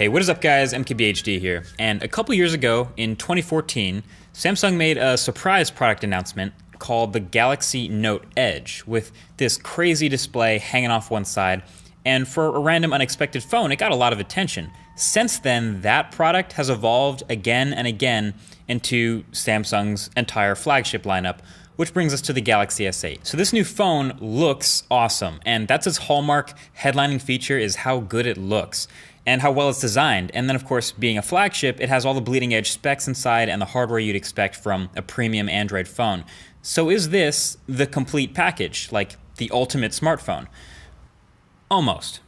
Hey, what is up guys, MKBHD here, and a couple years ago, in 2014, Samsung made a surprise product announcement called the Galaxy Note Edge, with this crazy display hanging off one side, and for a random unexpected phone, it got a lot of attention. Since then, that product has evolved again and again into Samsung's entire flagship lineup, which brings us to the Galaxy S8. So this new phone looks awesome, and that's its hallmark headlining feature, is how good it looks and how well it's designed. And then of course, being a flagship, it has all the bleeding edge specs inside and the hardware you'd expect from a premium Android phone. So is this the complete package, like the ultimate smartphone? Almost.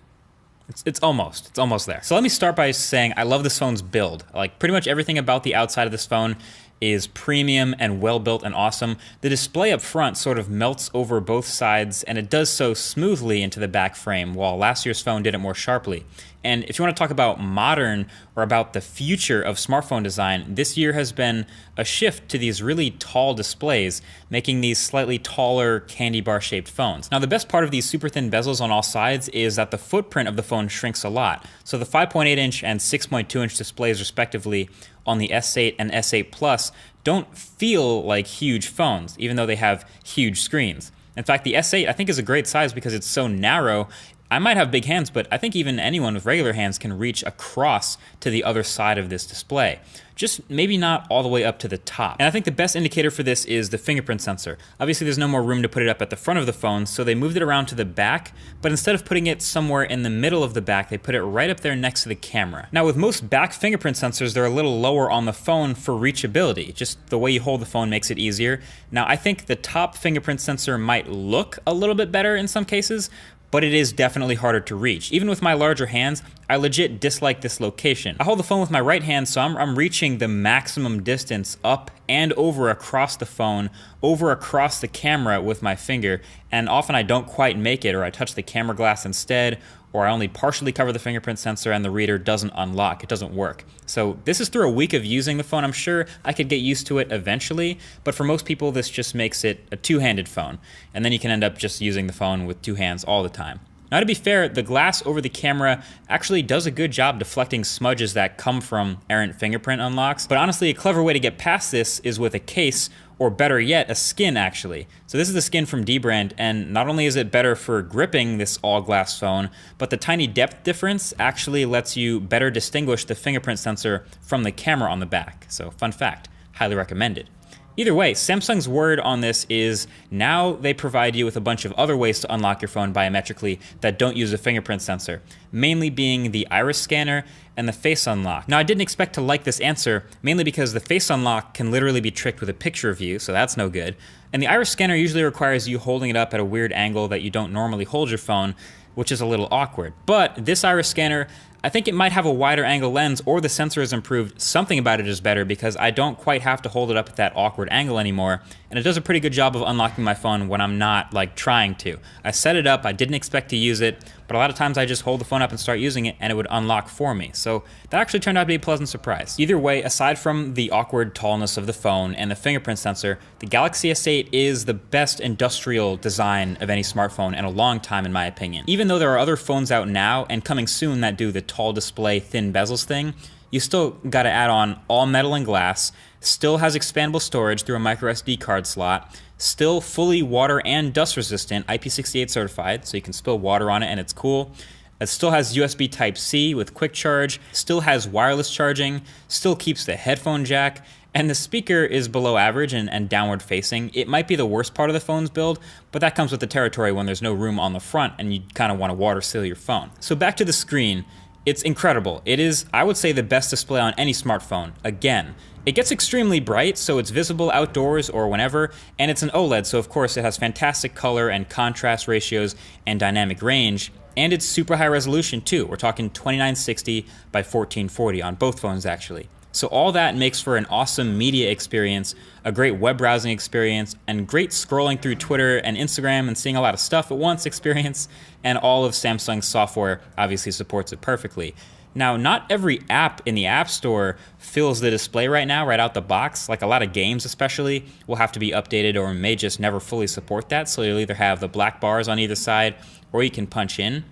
It's almost there. So let me start by saying I love this phone's build. Like pretty much everything about the outside of this phone is premium and well built and awesome. The display up front sort of melts over both sides, and it does so smoothly into the back frame, while last year's phone did it more sharply. And if you want to talk about modern or about the future of smartphone design, this year has been a shift to these really tall displays, making these slightly taller candy bar shaped phones. Now the best part of these super thin bezels on all sides is that the footprint of the phone shrinks a lot. So the 5.8 inch and 6.2 inch displays respectively on the S8 and S8 Plus don't feel like huge phones, even though they have huge screens. In fact, the S8 I think is a great size because it's so narrow. I might have big hands, but I think even anyone with regular hands can reach across to the other side of this display. Just maybe not all the way up to the top. And I think the best indicator for this is the fingerprint sensor. Obviously there's no more room to put it up at the front of the phone, so they moved it around to the back, but instead of putting it somewhere in the middle of the back, they put it right up there next to the camera. Now with most back fingerprint sensors, they're a little lower on the phone for reachability. Just the way you hold the phone makes it easier. Now I think the top fingerprint sensor might look a little bit better in some cases, but it is definitely harder to reach. Even with my larger hands, I legit dislike this location. I hold the phone with my right hand, so I'm reaching the maximum distance up and over across the phone, over across the camera with my finger, and often I don't quite make it, or I touch the camera glass instead, or I only partially cover the fingerprint sensor and the reader doesn't unlock, it doesn't work. So this is through a week of using the phone. I'm sure I could get used to it eventually, but for most people this just makes it a two-handed phone, and then you can end up just using the phone with two hands all the time. Now to be fair, the glass over the camera actually does a good job deflecting smudges that come from errant fingerprint unlocks, but honestly a clever way to get past this is with a case, or better yet, a skin actually. So this is the skin from Dbrand, and not only is it better for gripping this all-glass phone, but the tiny depth difference actually lets you better distinguish the fingerprint sensor from the camera on the back. So fun fact, highly recommended. Either way, Samsung's word on this is now they provide you with a bunch of other ways to unlock your phone biometrically that don't use a fingerprint sensor, mainly being the iris scanner and the face unlock. Now I didn't expect to like this answer, mainly because the face unlock can literally be tricked with a picture of you, so that's no good. And the iris scanner usually requires you holding it up at a weird angle that you don't normally hold your phone, which is a little awkward. But this iris scanner, I think it might have a wider angle lens, or the sensor is improved. Something about it is better because I don't quite have to hold it up at that awkward angle anymore, and it does a pretty good job of unlocking my phone when I'm not like trying to. I set it up, I didn't expect to use it, but a lot of times I just hold the phone up and start using it and it would unlock for me. So that actually turned out to be a pleasant surprise. Either way, aside from the awkward tallness of the phone and the fingerprint sensor, the Galaxy S8 is the best industrial design of any smartphone in a long time in my opinion. Even though there are other phones out now and coming soon that do the tall display, thin bezels thing, you still gotta add on all metal and glass, still has expandable storage through a micro SD card slot, still fully water and dust resistant, IP68 certified, so you can spill water on it and it's cool. It still has USB Type-C with quick charge, still has wireless charging, still keeps the headphone jack, and the speaker is below average and downward facing. It might be the worst part of the phone's build, but that comes with the territory when there's no room on the front and you kind of want to water seal your phone. So back to the screen. It's incredible. It is, I would say, the best display on any smartphone. Again, it gets extremely bright, so it's visible outdoors or whenever, and it's an OLED, so of course it has fantastic color and contrast ratios and dynamic range, and it's super high resolution too. We're talking 2960 by 1440 on both phones actually. So all that makes for an awesome media experience, a great web browsing experience, and great scrolling through Twitter and Instagram and seeing a lot of stuff at once experience, and all of Samsung's software obviously supports it perfectly. Now, not every app in the App Store fills the display right now, right out the box. Like a lot of games especially will have to be updated or may just never fully support that, so you'll either have the black bars on either side or you can punch in.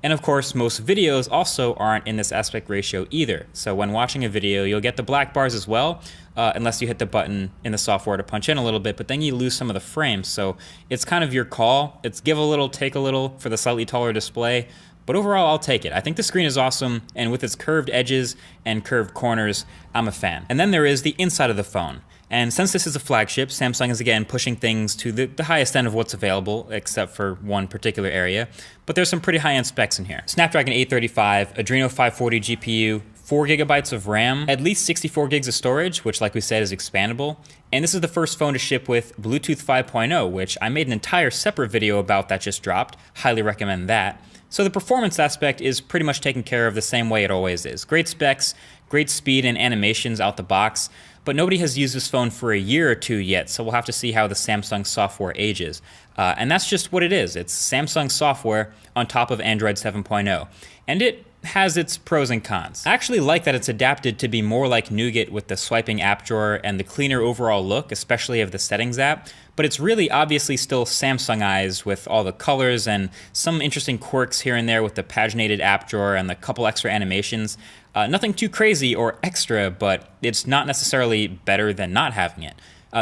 And of course, most videos also aren't in this aspect ratio either. So when watching a video, you'll get the black bars as well, unless you hit the button in the software to punch in a little bit, but then you lose some of the frames. So it's kind of your call. It's give a little, take a little for the slightly taller display. But overall, I'll take it. I think the screen is awesome, and with its curved edges and curved corners, I'm a fan. And then there is the inside of the phone. And since this is a flagship, Samsung is again pushing things to the highest end of what's available, except for one particular area. But there's some pretty high-end specs in here. Snapdragon 835, Adreno 540 GPU, 4 gigabytes of RAM, at least 64 gigs of storage, which like we said is expandable. And this is the first phone to ship with Bluetooth 5.0, which I made an entire separate video about that just dropped. Highly recommend that. So the performance aspect is pretty much taken care of the same way it always is. Great specs, great speed and animations out the box, but nobody has used this phone for a year or two yet, so we'll have to see how the Samsung software ages. And that's just what it is. It's Samsung software on top of Android 7.0. And it has its pros and cons. I actually like that it's adapted to be more like Nougat with the swiping app drawer and the cleaner overall look, especially of the settings app, but it's really obviously still Samsungized with all the colors and some interesting quirks here and there with the paginated app drawer and the couple extra animations. Nothing too crazy or extra, but it's not necessarily better than not having it.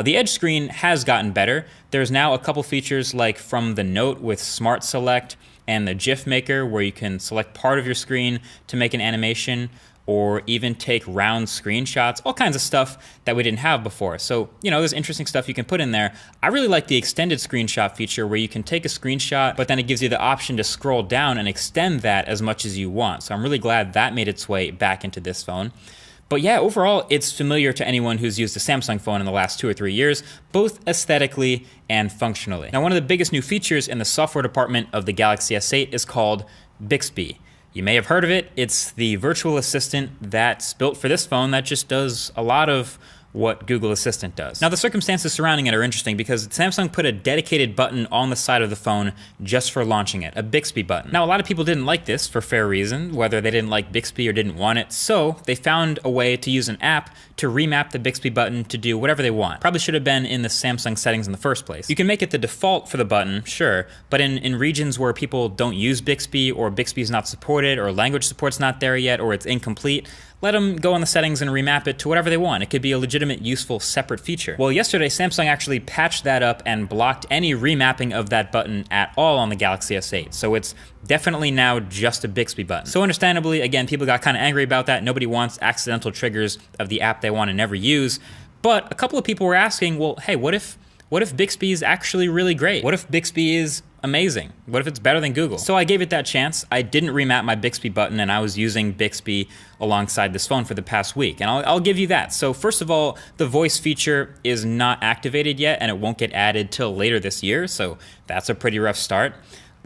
The Edge screen has gotten better. There's now a couple features like from the Note with Smart Select and the GIF Maker where you can select part of your screen to make an animation or even take round screenshots, all kinds of stuff that we didn't have before. So, you know, there's interesting stuff you can put in there. I really like the extended screenshot feature where you can take a screenshot, but then it gives you the option to scroll down and extend that as much as you want. So I'm really glad that made its way back into this phone. But yeah, overall, it's familiar to anyone who's used a Samsung phone in the last 2 or 3 years, both aesthetically and functionally. Now, one of the biggest new features in the software department of the Galaxy S8 is called Bixby. You may have heard of it. It's the virtual assistant that's built for this phone that just does a lot of what Google Assistant does. Now, the circumstances surrounding it are interesting because Samsung put a dedicated button on the side of the phone just for launching it, a Bixby button. Now, a lot of people didn't like this for fair reason, whether they didn't like Bixby or didn't want it, so they found a way to use an app to remap the Bixby button to do whatever they want. Probably should have been in the Samsung settings in the first place. You can make it the default for the button, sure, but in regions where people don't use Bixby or Bixby's not supported or language support's not there yet or it's incomplete, let them go in the settings and remap it to whatever they want. It could be a legitimate, useful, separate feature. Well, yesterday, Samsung actually patched that up and blocked any remapping of that button at all on the Galaxy S8. So it's definitely now just a Bixby button. So understandably, again, people got kind of angry about that. Nobody wants accidental triggers of the app they want to never use. But a couple of people were asking, well, hey, what if Bixby is actually really great? What if Bixby is amazing? What if it's better than Google? So I gave it that chance. I didn't remap my Bixby button and I was using Bixby alongside this phone for the past week. And I'll give you that. So first of all, the voice feature is not activated yet and it won't get added till later this year. So that's a pretty rough start.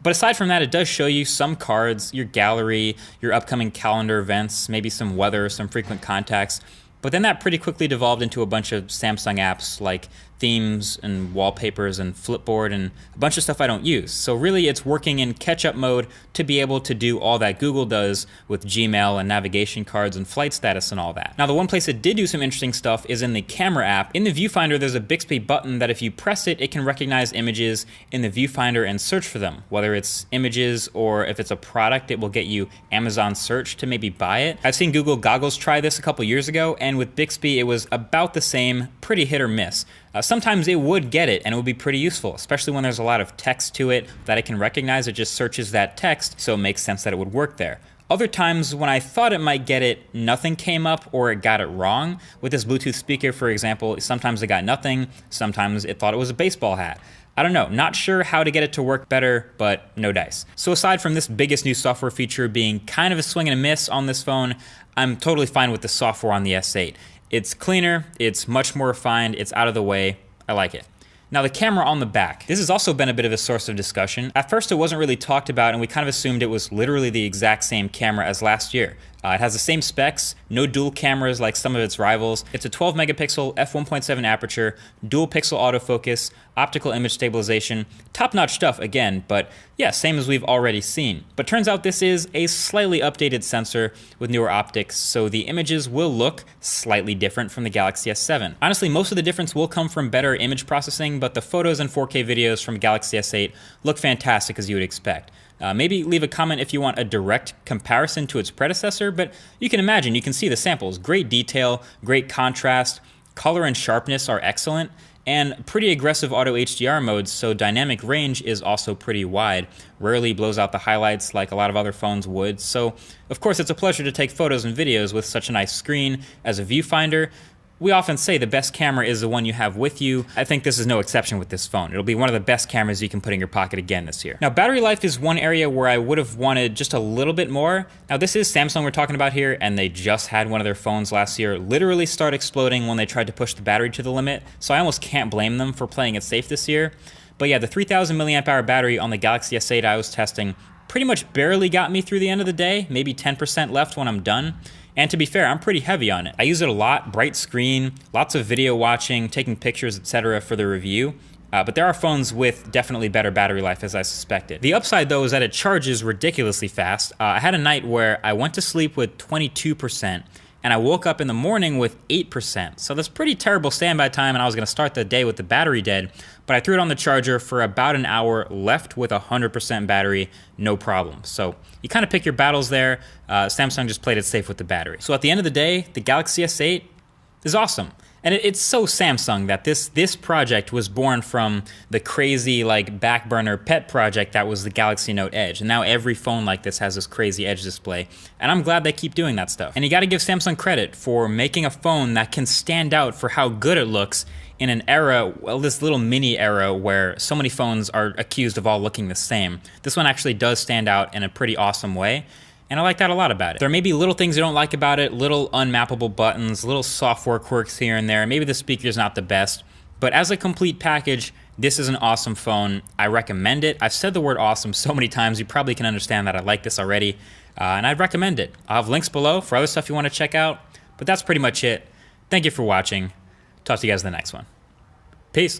But aside from that, it does show you some cards, your gallery, your upcoming calendar events, maybe some weather, some frequent contacts. But then that pretty quickly devolved into a bunch of Samsung apps like themes and wallpapers and Flipboard and a bunch of stuff I don't use. So really it's working in catch-up mode to be able to do all that Google does with Gmail and navigation cards and flight status and all that. Now the one place it did do some interesting stuff is in the camera app. In the viewfinder there's a Bixby button that if you press it, it can recognize images in the viewfinder and search for them. Whether it's images or if it's a product, it will get you Amazon search to maybe buy it. I've seen Google Goggles try this a couple years ago, and with Bixby it was about the same, pretty hit or miss. Sometimes it would get it and it would be pretty useful, especially when there's a lot of text to it that it can recognize. It just searches that text, so it makes sense that it would work there. Other times when I thought it might get it, nothing came up or it got it wrong. With this Bluetooth speaker, for example, sometimes it got nothing, sometimes it thought it was a baseball hat. I don't know, not sure how to get it to work better, but no dice. So aside from this biggest new software feature being kind of a swing and a miss on this phone, I'm totally fine with the software on the S8. It's cleaner, it's much more refined, it's out of the way, I like it. Now the camera on the back. This has also been a bit of a source of discussion. At first it wasn't really talked about and we kind of assumed it was literally the exact same camera as last year. It has the same specs, no dual cameras like some of its rivals. It's a 12 megapixel f1.7 aperture, dual pixel autofocus, optical image stabilization, top-notch stuff again, but yeah, same as we've already seen. But turns out this is a slightly updated sensor with newer optics, so the images will look slightly different from the Galaxy S7. Honestly, most of the difference will come from better image processing, but the photos and 4K videos from Galaxy S8 look fantastic as you would expect. Maybe leave a comment if you want a direct comparison to its predecessor, but you can imagine, you can see the samples. Great detail, great contrast, color and sharpness are excellent, and pretty aggressive auto HDR modes, so dynamic range is also pretty wide. Rarely blows out the highlights like a lot of other phones would, so of course it's a pleasure to take photos and videos with such a nice screen as a viewfinder. We often say the best camera is the one you have with you. I think this is no exception with this phone. It'll be one of the best cameras you can put in your pocket again this year. Now, battery life is one area where I would have wanted just a little bit more. Now, this is Samsung we're talking about here, and they just had one of their phones last year literally start exploding when they tried to push the battery to the limit, so I almost can't blame them for playing it safe this year. But yeah, the 3000 milliamp hour battery on the Galaxy S8 I was testing pretty much barely got me through the end of the day, maybe 10% left when I'm done. And to be fair, I'm pretty heavy on it. I use it a lot, bright screen, lots of video watching, taking pictures, etc. for the review. But there are phones with definitely better battery life, as I suspected. The upside, though, is that it charges ridiculously fast. I had a night where I went to sleep with 22%, and I woke up in the morning with 8%. So that's pretty terrible standby time, and I was gonna start the day with the battery dead, but I threw it on the charger for about an hour, left with 100% battery, no problem. So you kind of pick your battles there. Samsung just played it safe with the battery. So at the end of the day, the Galaxy S8 is awesome. And it's so Samsung that this project was born from the crazy like back burner pet project that was the Galaxy Note Edge. And now every phone like this has this crazy Edge display. And I'm glad they keep doing that stuff. And you gotta give Samsung credit for making a phone that can stand out for how good it looks in an era, well, this little mini era where so many phones are accused of all looking the same. This one actually does stand out in a pretty awesome way. And I like that a lot about it. There may be little things you don't like about it, little unmappable buttons, little software quirks here and there. Maybe the speaker's not the best, but as a complete package, this is an awesome phone. I recommend it. I've said the word awesome so many times, you probably can understand that I like this already, and I'd recommend it. I'll have links below for other stuff you want to check out, but that's pretty much it. Thank you for watching. Talk to you guys in the next one. Peace.